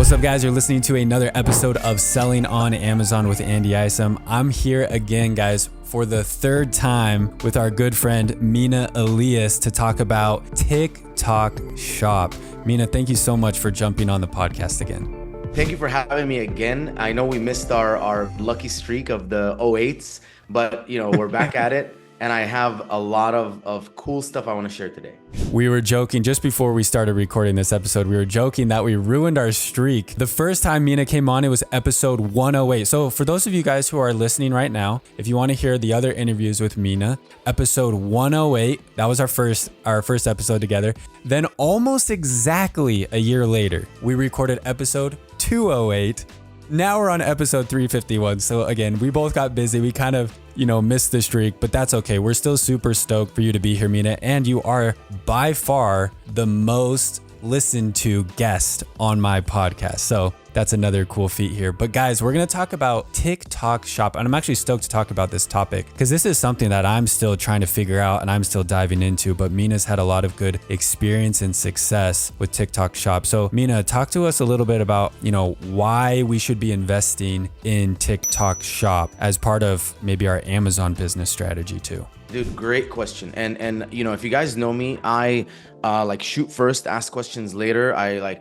What's up, guys? You're listening to another episode of Selling on Amazon with Andy Isom. I'm here again, guys, for the third time with our good friend Mina Elias to talk about TikTok Shop. Mina, thank you so much for jumping on the podcast again. Thank you for having me again. I know we missed our lucky streak of the 08s, but we're back at it. And I have a lot of cool stuff I want to share today. We were joking just before we started recording this episode. We were joking that we ruined our streak. The first time Mina came on, it was episode 108. So for those of you guys who are listening right now, if you want to hear the other interviews with Mina, episode 108, that was our first episode together. Then almost exactly a year later, we recorded episode 208. Now we're on episode 351. So again, we both got busy. We kind of, missed the streak, but that's okay. We're still super stoked for you to be here, Mina. And you are by far the most listened to guest on my podcast. So that's another cool feat here. But guys, we're going to talk about TikTok Shop. And I'm actually stoked to talk about this topic because this is something that I'm still trying to figure out and I'm still diving into. But Mina's had a lot of good experience and success with TikTok Shop. So Mina, talk to us a little bit about, why we should be investing in TikTok Shop as part of maybe our Amazon business strategy too. Dude, great question. And if you guys know me, I shoot first, ask questions later. I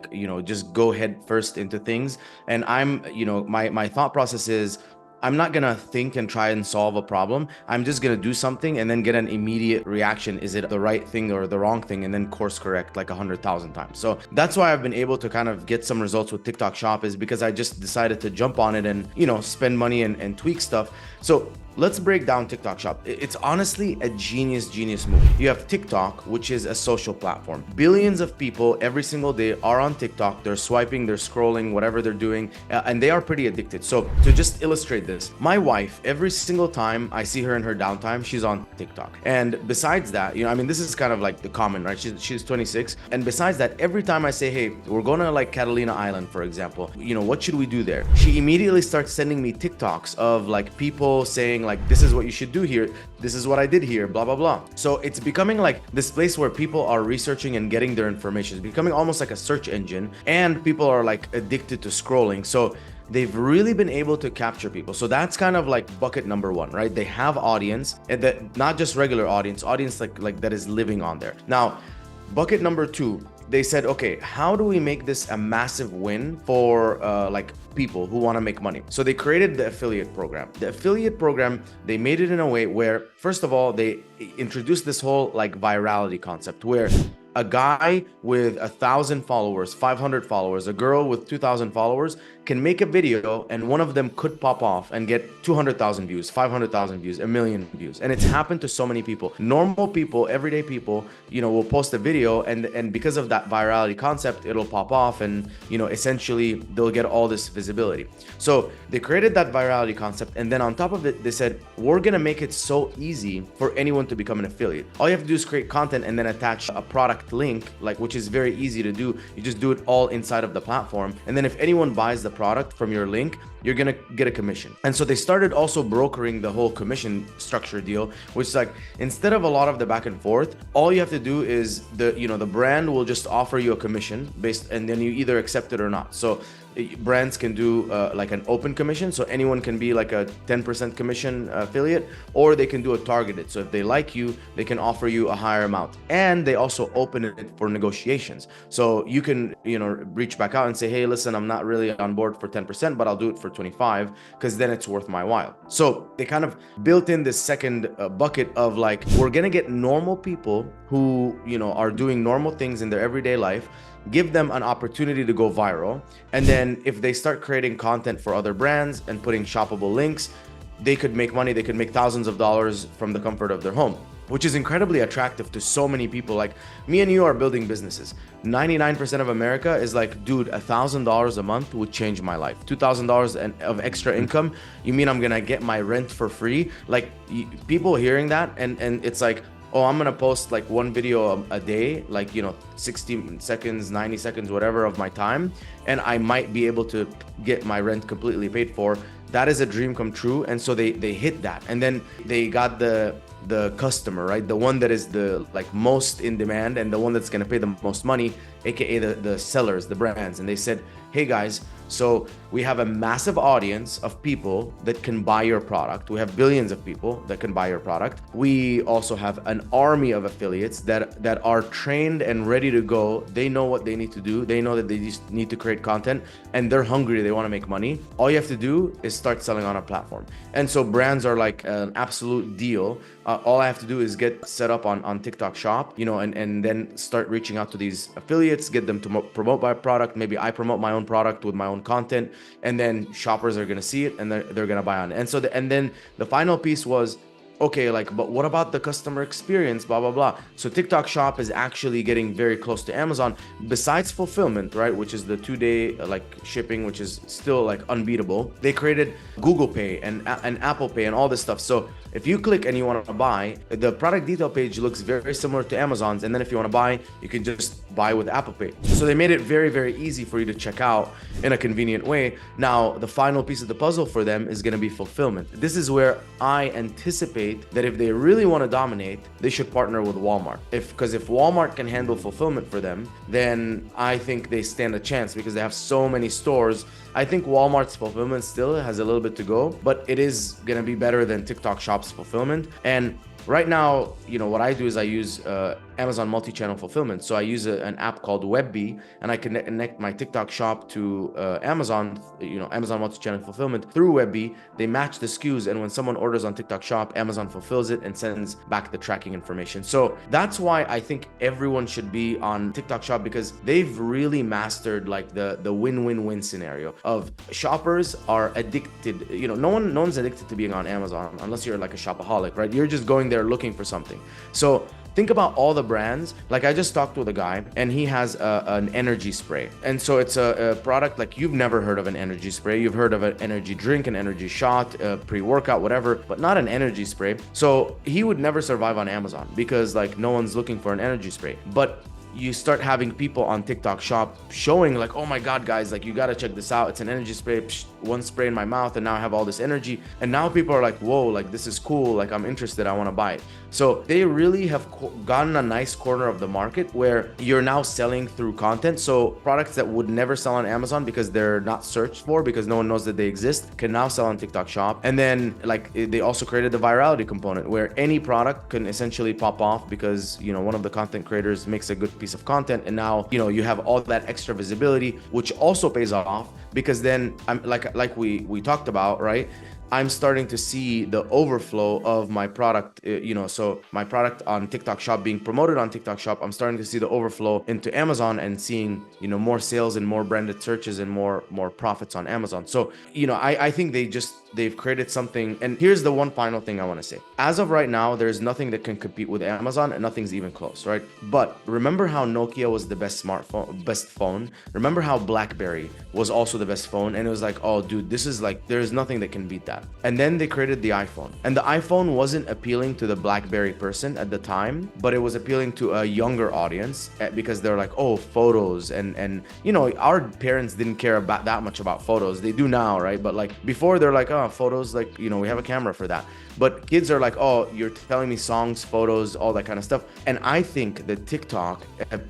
just go head first into things. And I'm, my thought process is I'm not going to think and try and solve a problem. I'm just going to do something and then get an immediate reaction. Is it the right thing or the wrong thing? And then course correct like 100,000 times. So that's why I've been able to kind of get some results with TikTok Shop, is because I just decided to jump on it and, spend money and tweak stuff. So let's break down TikTok Shop. It's honestly a genius move. You have TikTok, which is a social platform. Billions of people every single day are on TikTok. They're swiping, they're scrolling, whatever they're doing, and they are pretty addicted. So to just illustrate this, my wife, every single time I see her in her downtime, she's on TikTok. And besides that, this is kind of like the common, right? She's 26. And besides that, every time I say, hey, we're going to like Catalina Island, for example, what should we do there? She immediately starts sending me TikToks of like people saying, like, this is what you should do here, this is what I did here, blah blah blah. So it's becoming like this place where people are researching and getting their information. It's becoming almost like a search engine, and people are like addicted to scrolling. So they've really been able to capture people. So that's kind of like bucket number one, right? They have audience, and that not just regular audience like that is living on there. Now, bucket number two, they said, okay, how do we make this a massive win for people who want to make money? So they created the affiliate program. The affiliate program, they made it in a way where, first of all, they introduced this whole like virality concept where a guy with 1,000 followers, 500 followers, a girl with 2,000 followers can make a video and one of them could pop off and get 200,000 views, 500,000 views, 1 million views. And it's happened to so many people. Normal people, everyday people, will post a video and because of that virality concept, it'll pop off and, essentially they'll get all this visibility. So they created that virality concept. And then on top of it, they said, we're going to make it so easy for anyone to become an affiliate. All you have to do is create content and then attach a product link, which is very easy to do. You just do it all inside of the platform. And then if anyone buys the product from your link, you're gonna get a commission. And so they started also brokering the whole commission structure deal, which is like, instead of a lot of the back and forth, all you have to do is the brand will just offer you a commission based, and then you either accept it or not. So brands can do like an open commission, so anyone can be like a 10% commission affiliate, or they can do a targeted. So if they like you, they can offer you a higher amount. And they also open it for negotiations. So you can, reach back out and say, hey, listen, I'm not really on board for 10%, but I'll do it for 25 because then it's worth my while. So they kind of built in this second bucket of like, we're gonna get normal people who, are doing normal things in their everyday life, give them an opportunity to go viral. And then if they start creating content for other brands and putting shoppable links, they could make money. They could make thousands of dollars from the comfort of their home, which is incredibly attractive to so many people. Like me and you are building businesses. 99% of America is like, dude, $1,000 a month would change my life. $2,000 of extra income. You mean I'm gonna get my rent for free? Like people hearing that and it's like, oh, I'm gonna post like one video a day, like 60 seconds, 90 seconds, whatever of my time, and I might be able to get my rent completely paid for. That is a dream come true. And so they hit that, and then they got the customer, right? The one that is the most in demand and the one that's gonna pay the most money, aka the sellers, the brands. And they said, hey guys, so we have a massive audience of people that can buy your product. We have billions of people that can buy your product. We also have an army of affiliates that are trained and ready to go. They know what they need to do. They know that they just need to create content, and they're hungry. They want to make money. All you have to do is start selling on a platform. And so brands are like an absolute deal. All I have to do is get set up on TikTok Shop, and then start reaching out to these affiliates, get them to promote my product. Maybe I promote my own product with my own content, and then shoppers are going to see it and they're going to buy on it. And so and then the final piece was, okay, like, but what about the customer experience, blah, blah, blah. So TikTok Shop is actually getting very close to Amazon, besides fulfillment, right? Which is the 2-day like shipping, which is still like unbeatable. They created Google Pay and Apple Pay and all this stuff. So if you click and you want to buy, the product detail page looks very similar to Amazon's. And then if you want to buy, you can just buy with Apple Pay. So they made it very, very easy for you to check out in a convenient way. Now, the final piece of the puzzle for them is going to be fulfillment. This is where I anticipate that if they really want to dominate, they should partner with Walmart. Because if Walmart can handle fulfillment for them, then I think they stand a chance because they have so many stores. I think Walmart's fulfillment still has a little bit to go, but it is going to be better than TikTok Shop's fulfillment. And right now, what I do is I use Amazon multi-channel fulfillment. So I use an app called Webby, and I connect my TikTok Shop to Amazon, Amazon multi-channel fulfillment through Webby. They match the SKUs, and when someone orders on TikTok Shop, Amazon fulfills it and sends back the tracking information. So that's why I think everyone should be on TikTok Shop, because they've really mastered like the win-win-win scenario of shoppers are addicted. No one's addicted to being on Amazon unless you're like a shopaholic, right? You're just going there looking for something. So think about all the brands. Like I just talked with a guy and he has an energy spray. And so it's a product like you've never heard of an energy spray. You've heard of an energy drink, an energy shot, pre-workout, whatever, but not an energy spray. So he would never survive on Amazon because like no one's looking for an energy spray. But you start having people on TikTok Shop showing like, oh my God, guys, like you got to check this out. It's an energy spray, one spray in my mouth, and now I have all this energy. And now people are like, whoa, like this is cool. Like I'm interested. I want to buy it. So they really have gotten a nice corner of the market where you're now selling through content. So products that would never sell on Amazon because they're not searched for, because no one knows that they exist, can now sell on TikTok Shop. And then like they also created the virality component where any product can essentially pop off because, one of the content creators makes a good piece of content, and now you have all that extra visibility, which also pays off because then I'm like we talked about, right? I'm starting to see the overflow of my product, so my product on TikTok Shop being promoted on TikTok Shop, I'm starting to see the overflow into Amazon and seeing, more sales and more branded searches and more profits on Amazon. So, I think they've created something. And here's the one final thing I want to say. As of right now, there's nothing that can compete with Amazon, and nothing's even close, right? But remember how Nokia was the best phone? Remember how BlackBerry was also the best phone? And it was like, oh, dude, this is like, there's nothing that can beat that. And then they created the iPhone. And the iPhone wasn't appealing to the BlackBerry person at the time, but it was appealing to a younger audience because they're like, oh, photos. And our parents didn't care about that much about photos. They do now, right? But like before, they're like, oh, photos, like, we have a camera for that. But kids are like, oh, you're telling me songs, photos, all that kind of stuff. And I think that TikTok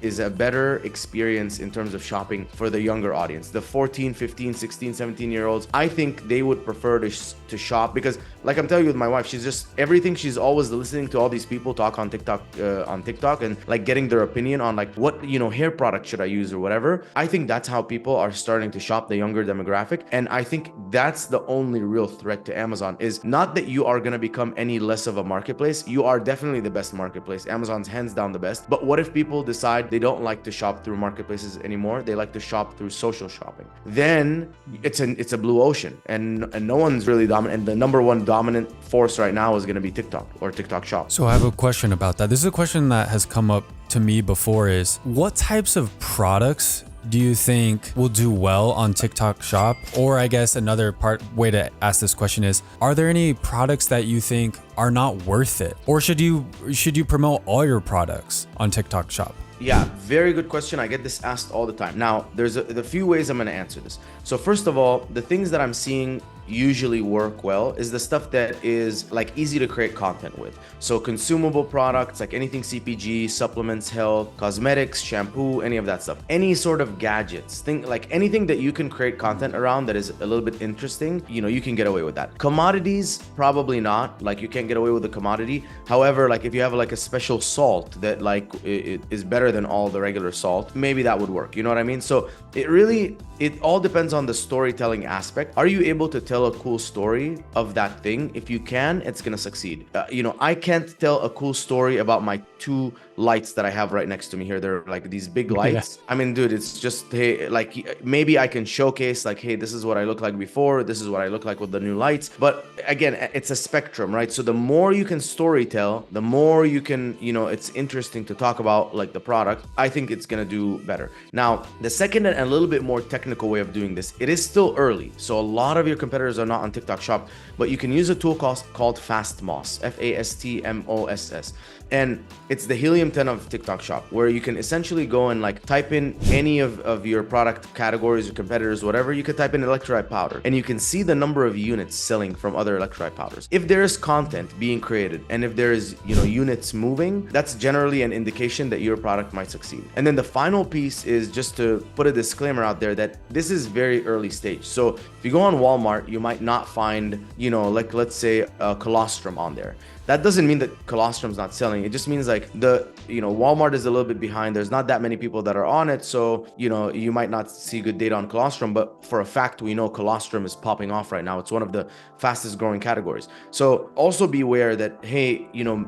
is a better experience in terms of shopping for the younger audience, the 14, 15, 16, 17-year-olds. I think they would prefer to shop because, like I'm telling you with my wife, she's just everything. She's always listening to all these people talk on TikTok and like getting their opinion on like what, hair product should I use or whatever. I think that's how people are starting to shop, the younger demographic. And I think that's the only real threat to Amazon, is not that you are going to become any less of a marketplace. You are definitely the best marketplace. Amazon's hands down the best. But what if people decide they don't like to shop through marketplaces anymore? They like to shop through social shopping. Then it's a blue ocean, and no one's really dominant. And the number one dominant force right now is going to be TikTok or TikTok Shop. So I have a question about that. This is a question that has come up to me before, is what types of products do you think will do well on TikTok Shop? Or I guess another way to ask this question is, are there any products that you think are not worth it? Or should you promote all your products on TikTok Shop? Yeah, very good question. I get this asked all the time. Now, there's a few ways I'm going to answer this. So first of all, the things that I'm seeing usually work well is the stuff that is like easy to create content with. So consumable products, like anything CPG, supplements, health, cosmetics, shampoo, any of that stuff. Any sort of gadgets, think like anything that you can create content around that is a little bit interesting, you can get away with that. Commodities, probably not. Like you can't get away with a commodity. However, like if you have like a special salt that like it is better than all the regular salt, maybe that would work. You know what I mean? So it all depends on the storytelling aspect. Are you able to tell a cool story of that thing? If you can, it's gonna succeed. I can't tell a cool story about my 2 lights that I have right next to me here. They're like these big lights. Yeah. I mean, dude, it's just, hey, like maybe I can showcase like, hey, this is what I look like before, this is what I look like with the new lights. But again, it's a spectrum, right? So the more you can story tell, the more you can, it's interesting to talk about like the product. I think it's gonna do better. Now, the second and a little bit more technical way of doing this, it is still early. So a lot of your competitors are not on TikTok Shop, but you can use a tool called FastMoss, FASTMOSS. And it's the Helium 10 of TikTok Shop, where you can essentially go and like type in any of your product categories or competitors, whatever. You could type in electrolyte powder and you can see the number of units selling from other electrolyte powders. If there is content being created and if there is, units moving, that's generally an indication that your product might succeed. And then the final piece is just to put a disclaimer out there that this is very early stage. So if you go on Walmart, you might not find, like let's say colostrum on there. That doesn't mean that colostrum's not selling. It just means like Walmart is a little bit behind. There's not that many people that are on it. So, you might not see good data on colostrum, but for a fact, we know colostrum is popping off right now. It's one of the fastest growing categories. So also be aware that, hey,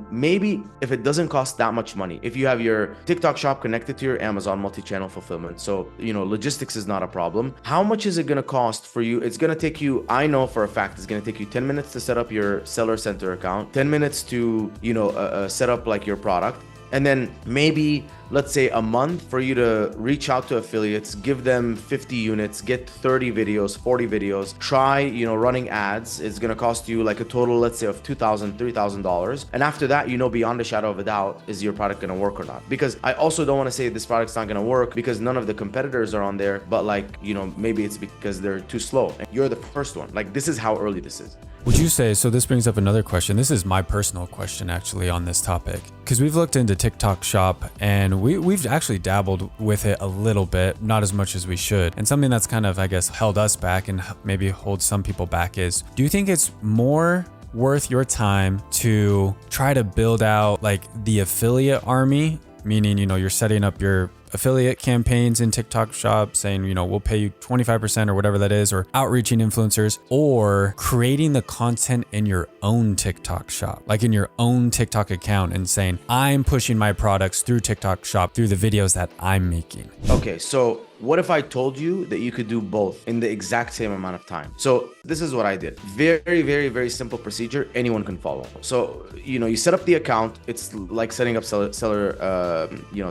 maybe if it doesn't cost that much money, if you have your TikTok Shop connected to your Amazon multi-channel fulfillment, so, logistics is not a problem. How much is it going to cost for you? It's going to take you, I know for a fact, it's going to take you 10 minutes to set up your Seller Center account, 10 minutes to set up like your product, and then maybe let's say a month for you to reach out to affiliates, give them 50 units, get 30 videos, 40 videos, try running ads. It's going to cost you like a total, let's say, of $2,000, $3,000. And after that, beyond a shadow of a doubt, is your product going to work or not? Because I also don't want to say this product's not going to work because none of the competitors are on there, but like maybe it's because they're too slow and you're the first one. Like this is how early this is. Would you say, so this brings up another question. This is my personal question actually on this topic, because we've looked into TikTok Shop and we've actually dabbled with it a little bit, not as much as we should. And something that's kind of, I guess, held us back and maybe holds some people back is, do you think it's more worth your time to try to build out like the affiliate army? Meaning, you're setting up your affiliate campaigns in TikTok Shop saying, we'll pay you 25% or whatever that is, or outreaching influencers, or creating the content in your own TikTok Shop, like in your own TikTok account and saying, I'm pushing my products through TikTok Shop through the videos that I'm making. Okay, so what if I told you that you could do both in the exact same amount of time? So this is what I did. Very, very, very simple procedure. Anyone can follow. So, you set up the account. It's like setting up Seller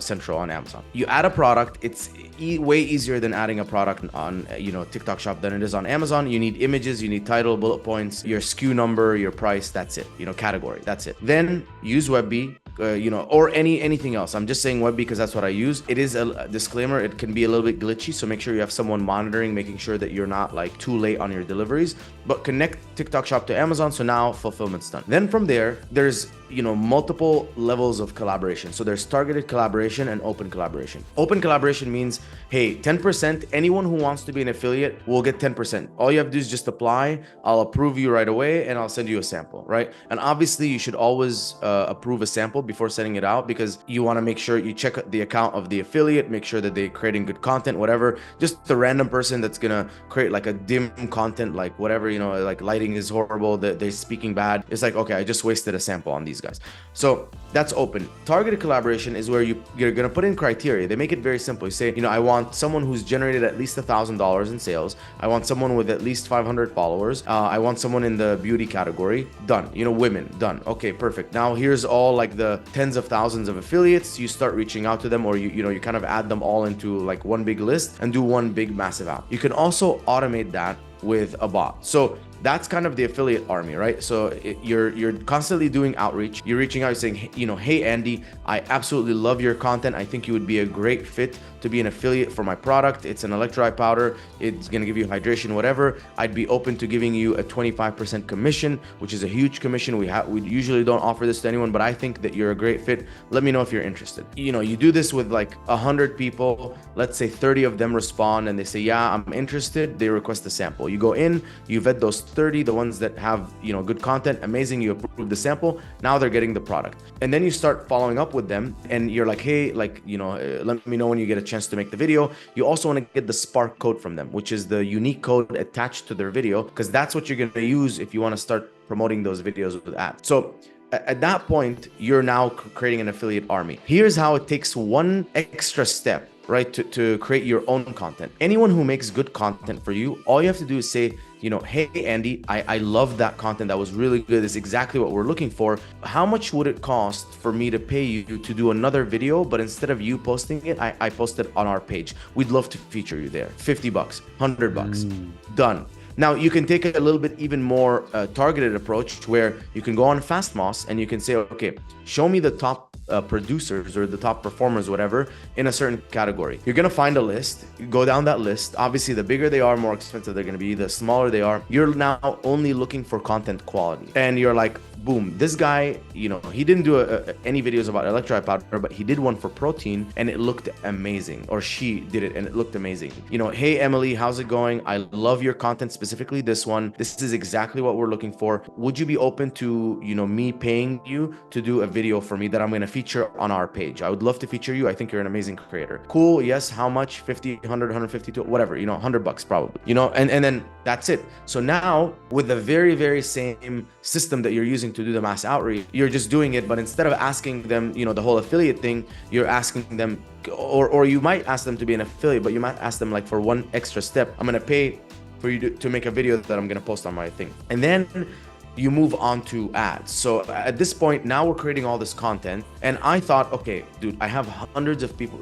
Central on Amazon. You add a product. It's way easier than adding a product on, TikTok Shop than it is on Amazon. You need images, you need title, bullet points, your SKU number, your price. That's it. Category. That's it. Then use Webby. Or anything else. I'm just saying Webby because that's what I use. It is a disclaimer. It can be a little bit glitchy. So make sure you have someone monitoring, making sure that you're not like too late on your deliveries, but connect TikTok Shop to Amazon. So now fulfillment's done. Then from there, there's, multiple levels of collaboration. So there's targeted collaboration and open collaboration. Open collaboration means, hey, 10%, anyone who wants to be an affiliate will get 10%. All you have to do is just apply. I'll approve you right away and I'll send you a sample, right? And obviously you should always approve a sample before sending it out because you want to make sure you check the account of the affiliate, make sure that they're creating good content, whatever. Just the random person that's going to create like a dim content, like whatever, like lighting is horrible, that they're speaking bad. It's like, okay, I just wasted a sample on these guys. So that's open. Targeted collaboration is where you're going to put in criteria. They make it very simple. You say, I want someone who's generated at least $1,000 in sales. I want someone with at least 500 followers. I want someone in the beauty category. Done. Women. Done. Okay, perfect. Now here's all like the tens of thousands of affiliates. You start reaching out to them, or you kind of add them all into like one big list and do one big massive app. You can also automate that with a bot. So that's kind of the affiliate army, right? So you're constantly doing outreach. You're reaching out saying, hey, Andy, I absolutely love your content. I think you would be a great fit to be an affiliate for my product. It's an electrolyte powder. It's going to give you hydration, whatever. I'd be open to giving you a 25% commission, which is a huge commission. We usually don't offer this to anyone, but I think that you're a great fit. Let me know if you're interested. You know, you do this with like 100 people. Let's say 30 of them respond and they say, yeah, I'm interested. They request a sample. You go in, you vet those 30, the ones that have, you know, good content, amazing. You approve the sample. Now they're getting the product. And then you start following up with them and you're like, hey, like, you know, let me know when you get a chance to make the video. You also want to get the Spark code from them, which is the unique code attached to their video, because that's what you're going to use if you want to start promoting those videos with ads. So at that point, you're now creating an affiliate army. Here's how it takes one extra step, right, to create your own content. Anyone who makes good content for you, all you have to do is say, you know, hey, Andy, I love that content. That was really good. It's exactly what we're looking for. How much would it cost for me to pay you to do another video, but instead of you posting it, I post it on our page. We'd love to feature you there. $50, $100, done. Now you can take a little bit even more targeted approach where you can go on Fastmoss and you can say, okay, show me the top producers or the top performers, whatever, in a certain category. You're going to find a list, you go down that list. Obviously, the bigger they are, more expensive they're going to be. The smaller they are, you're now only looking for content quality. And you're like, boom, this guy, you know, he didn't do any videos about electrolyte powder, but he did one for protein and it looked amazing. Or she did it and it looked amazing. You know, hey, Emily, how's it going? I love your content, specifically this one. This is exactly what we're looking for. Would you be open to, you know, me paying you to do a video for me that I'm going to feature on our page? I would love to feature you. I think you're an amazing creator. Cool. Yes. How much? 50, 100, 150, whatever, you know, $100 probably, you know, and then that's it. So now with the very, very same system that you're using to do the mass outreach, you're just doing it, but instead of asking them, you know, the whole affiliate thing, you're asking them, or you might ask them to be an affiliate, but you might ask them like, for one extra step, I'm going to pay for you to make a video that I'm going to post on my thing. And then you move on to ads. So at this point, now we're creating all this content. And I thought, okay, dude, I have hundreds of pieces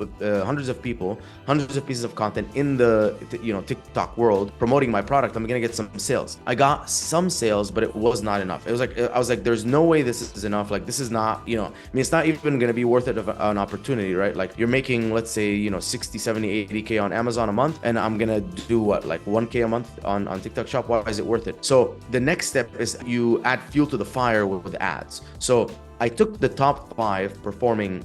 of content in the, you know, TikTok world promoting my product. I'm going to get some sales. I got some sales, but it was not enough. It was like, I was like, there's no way this is enough. Like, this is not, you know, I mean, it's not even going to be worth it of an opportunity, right? Like you're making, let's say, you know, 60, 70, 80K on Amazon a month. And I'm going to do what, like 1K a month on TikTok shop. Why is it worth it? So the next step is you add fuel to the fire with ads. So I took the top 5 performing,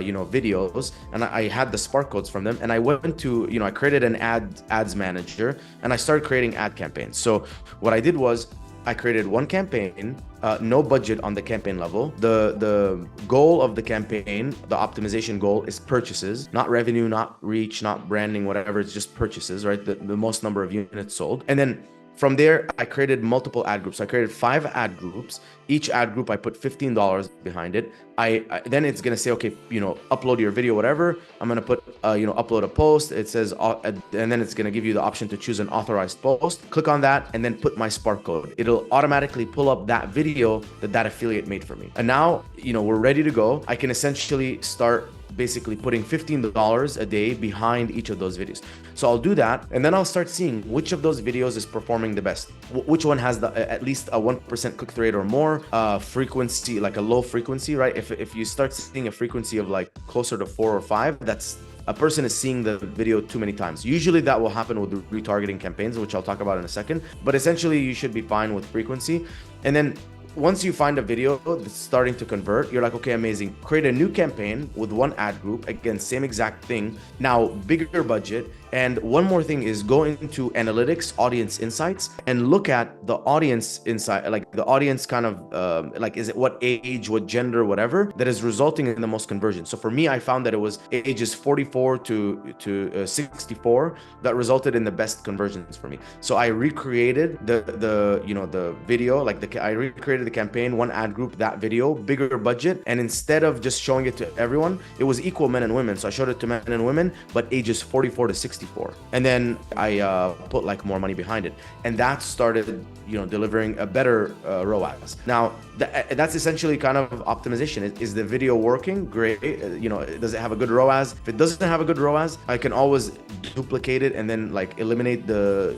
you know, videos, and I had the Spark codes from them, and I went to, you know, I created an ads manager, and I started creating ad campaigns. So what I did was I created one campaign, no budget on the campaign level. The goal of the campaign, the optimization goal, is purchases, not revenue, not reach, not branding, whatever. It's just purchases, right? The most number of units sold. And then from there, I created multiple ad groups. I created 5 ad groups. Each ad group, I put $15 behind it. Then it's going to say, okay, you know, upload your video, whatever. I'm going to put, you know, upload a post. It says, and then it's going to give you the option to choose an authorized post. Click on that and then put my Spark code. It'll automatically pull up that video that affiliate made for me. And now, you know, we're ready to go. I can essentially start basically putting $15 a day behind each of those videos. So I'll do that, and then I'll start seeing which of those videos is performing the best, which one has the at least a 1% click-through rate or more, frequency, like a low frequency, right? If you start seeing a frequency of like closer to 4 or 5, that's a person is seeing the video too many times. Usually that will happen with the retargeting campaigns, which I'll talk about in a second, but essentially you should be fine with frequency. And then once you find a video that's starting to convert, you're like, okay, amazing. Create a new campaign with one ad group. Again, same exact thing. Now, bigger budget. And one more thing is go into analytics, audience insights, and look at the audience insight, like the audience kind of, like, is it what age, what gender, whatever, that is resulting in the most conversion. So for me, I found that it was ages 44 to 64 that resulted in the best conversions for me. So I recreated the you know, the video, like I recreated the campaign, one ad group, that video, bigger budget. And instead of just showing it to everyone, it was equal men and women. So I showed it to men and women, but ages 44 to 64. 64. And then I put like more money behind it. And that started, delivering a better ROAS. Now, that's essentially kind of optimization. Is the video working? Great. Does it have a good ROAS? If it doesn't have a good ROAS, I can always duplicate it and then like eliminate the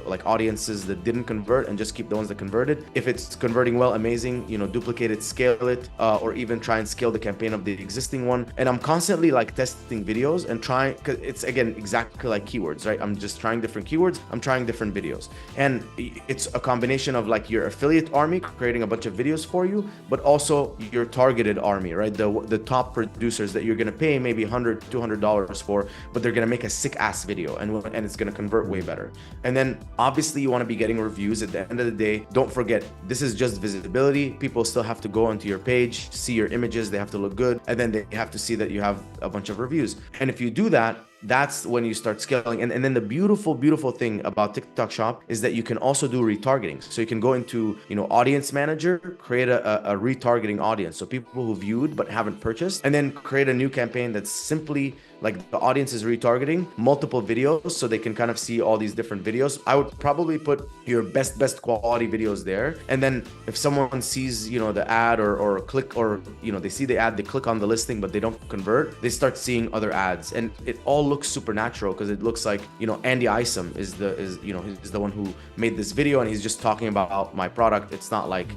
like audiences that didn't convert and just keep the ones that converted. If it's converting well, amazing, duplicate it, scale it, or even try and scale the campaign of the existing one. And I'm constantly like testing videos and trying, because it's again exactly like keywords, right? I'm just trying different keywords, I'm trying different videos. And it's a combination of like your affiliate army creating a bunch of videos for you, but also your targeted army, right? The top producers that you're gonna pay maybe $100, $200 for, but they're gonna make a sick ass video and it's gonna convert way better. And then obviously you wanna be getting reviews. At the end of the day, don't forget, this is just visibility. People still have to go onto your page, see your images, they have to look good, and then they have to see that you have a bunch of reviews. And if you do that, that's when you start scaling. And then the beautiful thing about TikTok Shop is that you can also do retargeting. So you can go into, audience manager, create a retargeting audience. So people who viewed but haven't purchased, and then create a new campaign that's simply like the audience is retargeting multiple videos so they can kind of see all these different videos. I would probably put your best quality videos there. And then if someone sees, the ad or click, or, they see the ad, they click on the listing, but they don't convert, they start seeing other ads. And it all looks supernatural because it looks like, Andy Isom is the one who made this video and he's just talking about my product. It's not like,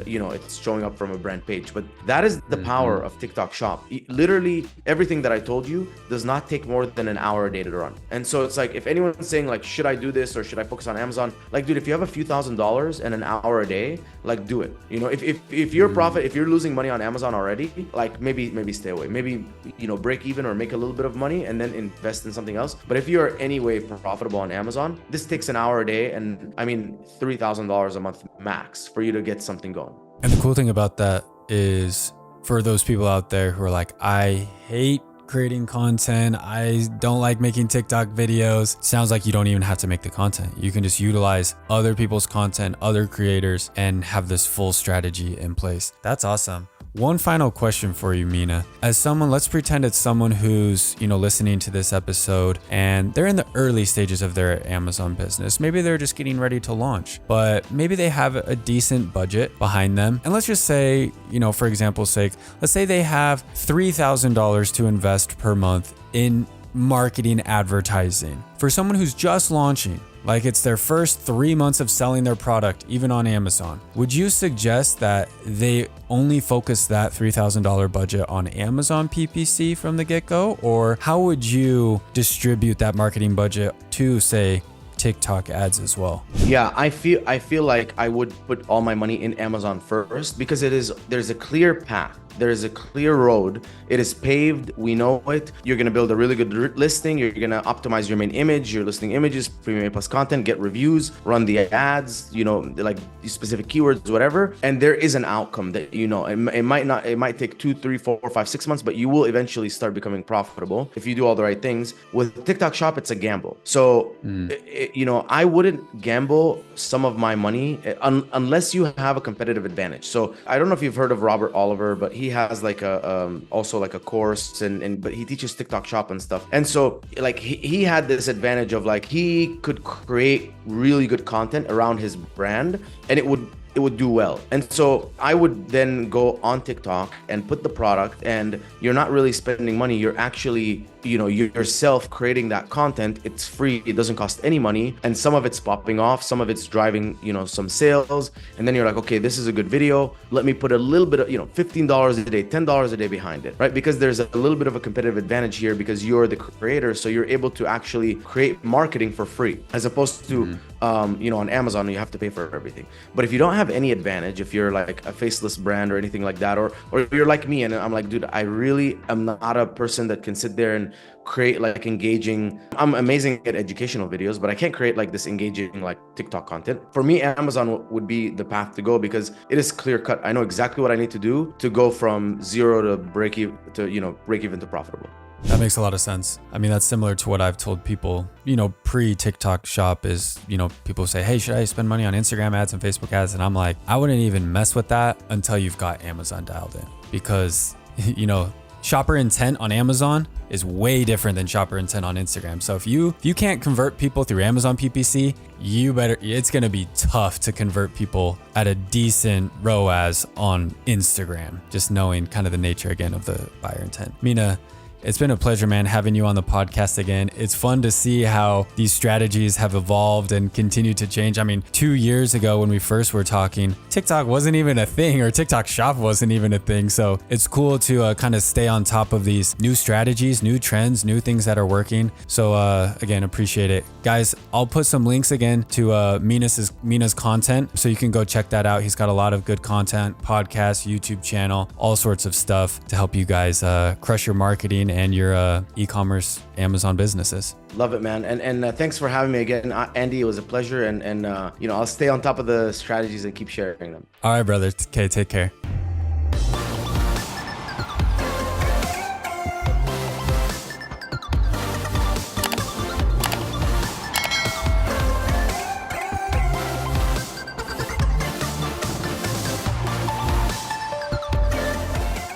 it's showing up from a brand page. But that is the power of TikTok Shop. Literally everything that I told you does not take more than an hour a day to run. And so it's like, if anyone's saying like, should I do this or should I focus on Amazon? Like, dude, if you have a few $1,000s and an hour a day, like do it. If your profit, if you're losing money on Amazon already, like maybe stay away, maybe, break even or make a little bit of money and then invest in something else. But if you're anyway profitable on Amazon, this takes an hour a day. And I mean, $3,000 a month max for you to get something going. And the cool thing about that is, for those people out there who are like, I hate creating content, I don't like making TikTok videos, sounds like you don't even have to make the content. You can just utilize other people's content, other creators, and have this full strategy in place. That's awesome. One final question for you, Mina. As someone, let's pretend it's someone who's, listening to this episode and they're in the early stages of their Amazon business. Maybe they're just getting ready to launch, but maybe they have a decent budget behind them. And let's just say, for example's sake, let's say they have $3,000 to invest per month in marketing advertising. For someone who's just launching, like it's their first 3 months of selling their product, even on Amazon, would you suggest that they only focus that $3,000 budget on Amazon PPC from the get-go? Or how would you distribute that marketing budget to, say, TikTok ads as well? Yeah, I feel like I would put all my money in Amazon first, because there's a clear path. There is a clear road. It is paved. We know it. You're going to build a really good listing. You're going to optimize your main image, your listing images, premium A plus content, get reviews, run the ads, like specific keywords, whatever. And there is an outcome that, it might take 2, 3, 4, 5, 6 months, but you will eventually start becoming profitable if you do all the right things. With TikTok Shop, it's a gamble. So, I wouldn't gamble some of my money unless you have a competitive advantage. So I don't know if you've heard of Robert Oliver, but he has like also like a course but he teaches TikTok Shop and stuff. And so like he had this advantage of like, he could create really good content around his brand and it would do well. And so I would then go on TikTok and put the product, and you're not really spending money. You're actually, yourself creating that content. It's free. It doesn't cost any money. And some of it's popping off. Some of it's driving, some sales. And then you're like, okay, this is a good video. Let me put a little bit of, $15 a day, $10 a day behind it, right? Because there's a little bit of a competitive advantage here because you're the creator. So you're able to actually create marketing for free, as opposed to, on Amazon, you have to pay for everything. But if you don't have any advantage, if you're like a faceless brand or anything like that, or you're like me and I'm like, dude, I really am not a person that can sit there and create like engaging. I'm amazing at educational videos, but I can't create like this engaging like TikTok content. For me, Amazon would be the path to go because it is clear cut. I know exactly what I need to do to go from zero to break even to profitable. That makes a lot of sense. I mean, that's similar to what I've told people, pre-TikTok Shop is, people say, hey, should I spend money on Instagram ads and Facebook ads? And I'm like, I wouldn't even mess with that until you've got Amazon dialed in, because, shopper intent on Amazon is way different than shopper intent on Instagram. So if you can't convert people through Amazon PPC, it's going to be tough to convert people at a decent ROAS on Instagram, just knowing kind of the nature again of the buyer intent. Mina, it's been a pleasure, man, having you on the podcast again. It's fun to see how these strategies have evolved and continue to change. I mean, 2 years ago when we first were talking, TikTok wasn't even a thing, or TikTok Shop wasn't even a thing. So it's cool to kind of stay on top of these new strategies, new trends, new things that are working. So again, appreciate it. Guys, I'll put some links again to Mina's content, so you can go check that out. He's got a lot of good content, podcast, YouTube channel, all sorts of stuff to help you guys crush your marketing and your e-commerce Amazon businesses. Love it, man. And thanks for having me again, Andy. It was a pleasure. And I'll stay on top of the strategies and keep sharing them. All right, brother. Okay, take care.